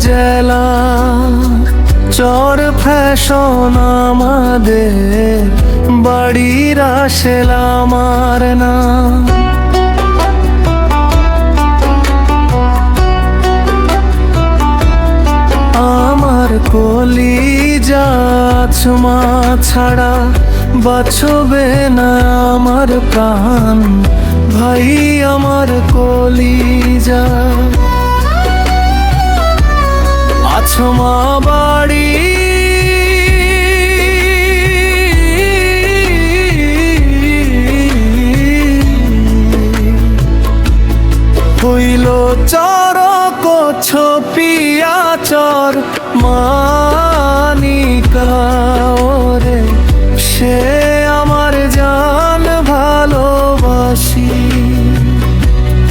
জেলা চর ফ্যাশন আমাদের বাড়ির আসেল আমার নাম। আমার কলিজা ছোঁয়া ছাড়া বাঁচবে না আমার প্রাণ, ভাই আমার কলিজা। আছমা বাড়ি হইল চরক ছপিয়া চর মানিকা রে, সে আমার জান ভালোবাসি,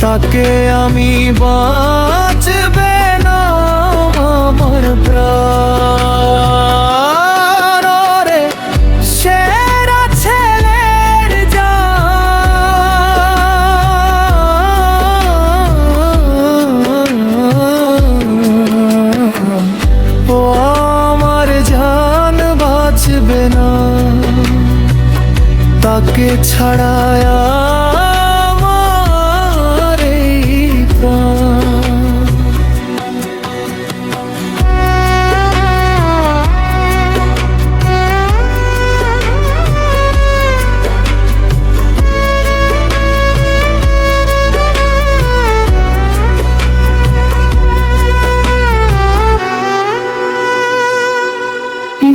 তাকে আমি বাঁচবে না আমার প্রাণ রে, সেরা ছেলের জান। ও আমার জান বাঁচবে না, তাকে ছাড়ায় আমার এই প্রাণ।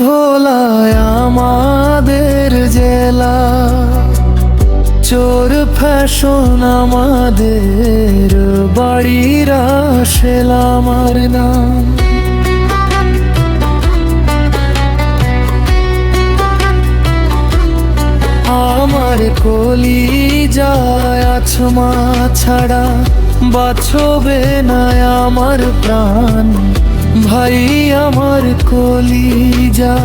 ভোলায় আমাদের জেলা চোর ফ্যাশন আমাদের বাড়ির আসেল আমার নাম। আমার কলিজায় আছমা ছাড়া বাঁচবে না আমার প্রাণ, ভাই আমার কলিজা।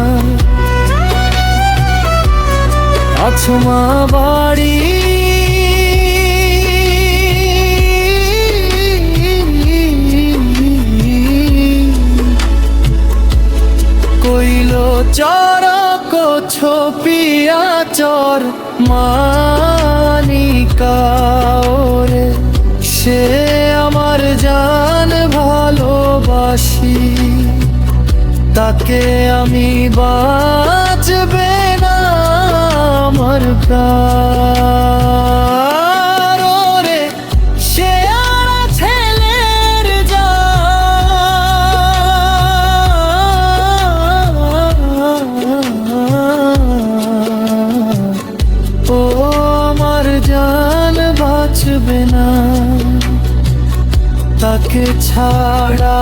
আছমা বাড়ি কইল চরক ছপিয়া চর মানিকা রে, সে আমার জান ভালোবাসি, তাকে আমি বাঁচবে না আমার প্রাণ রে, সে আর ছেলের জান। ও আমার জান বাঁচবে না, তাকে ছাড়া